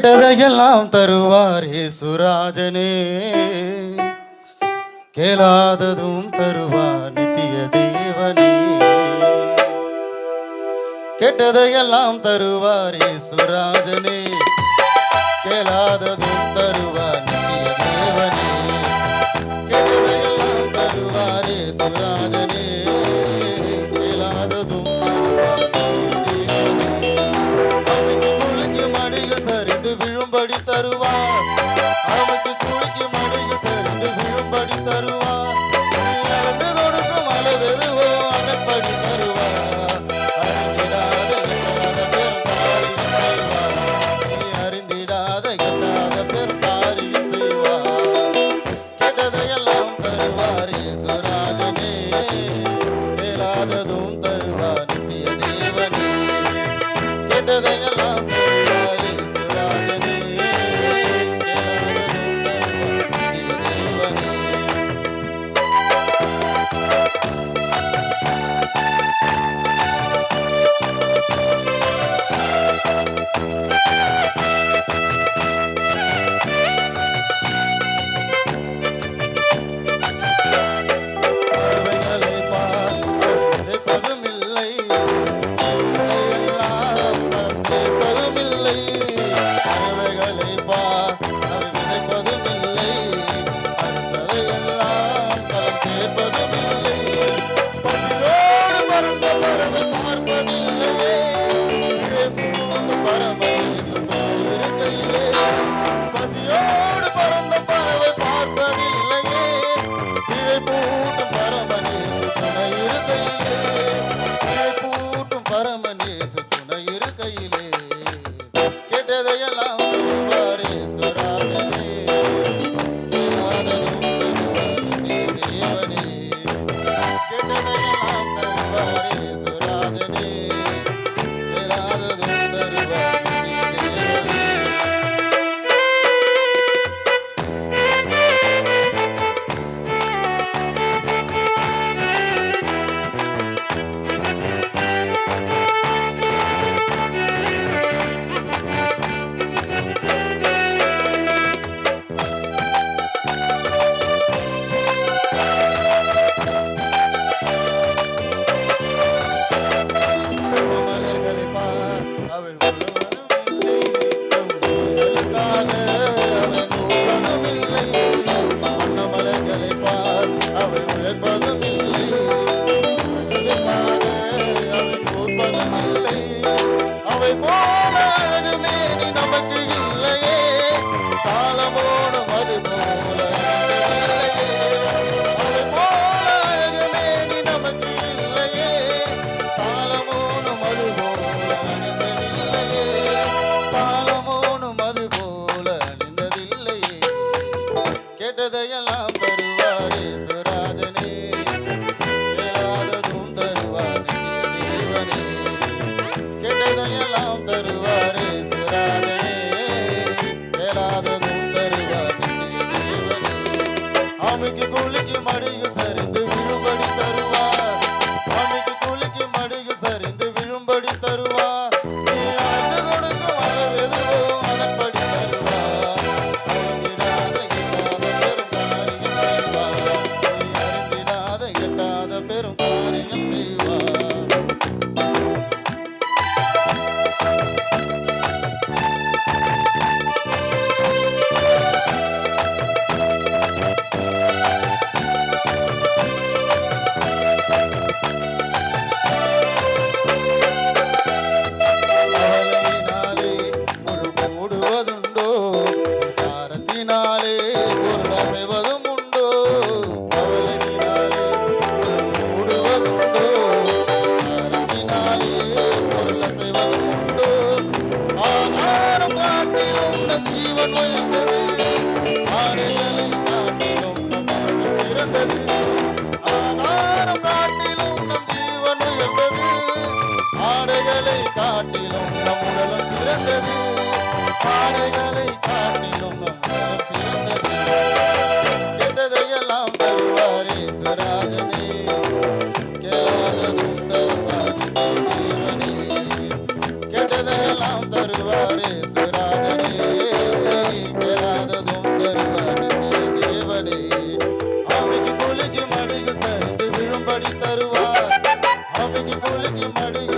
கேட்டதையெல்லாம் தருவாரே சுராஜனே, கேளாததும் தருவார் நித்திய தேவனே. கேட்டதையெல்லாம் தருவாரே சுராஜனே, கேளாததும் தருவார் நித்திய தேவனே. கேட்டதையெல்லாம் தருவாரே சுராஜனே, கேளாததும் விழும்படி தருவார். அவனுக்கு குளிக்கு மடியில் சரிந்து விழும்படி தருவார். நீ அளந்து கொடுக்கும் அளவெதுவோ அதன்படி தருவார். அறிந்திடாத எட்டாத பெரும் காரியம் செய்வார். நீ அறிந்திடாத எட்டாத பெரும் காரியம் செய்வார். கேட்டதையெல்லாம் தருவாரே சுராஜனே, கேளாததும் தருவார் நித்திய தேவனே. கேட்டதையெல்லாம் தருவாரே சுராஜனே, கேட்டதையெல்லாம் தருவாரே சுராஜனே, கேளாததும் தருவார் நித்திய தேவனே. கேட்டதையெல்லாம் தருவாரே சுராஜனே, கேளாததும் தருவார் நித்திய தேவனே. அவனுக்கு குளிக்கு மடியில் சரிந்து விழும்படி தருவார். அவனுக்கு குளிக்கு மடியில் சரிந்து விழும்படி தருவார். நீ அளந்து கொடுக்கும் அளவெதுவோ அதன்படி தருவார். பெரும் காரியம் செய்வார். கவலையினாலே முழு போடுவதுண்டோ, சாரத்தினாலே பொருள் அசைவதும் உண்டோ. கவலையினாலே ஜீவன் உயர்ந்தது, ஆடைகளை காட்டிலும் நம் உடல் சிறந்தது. ஆகாரம் காட்டிலும் நம் ஜீவன் உயர்ந்தது, ஆடைகளை காட்டிலும் நம் உடலும் சிறந்தது. ஆடைகளை காட்டிலும் நம் உடலும் சிறந்தது. கேட்டதையெல்லாம் தருவாரே சுராஜனே, கேளாததும் தருவார் தேவனே. கேட்டதையெல்லாம் தருவாரே சுராஜனே. தருவார் அமைதி குலுக்கி மடிக்கு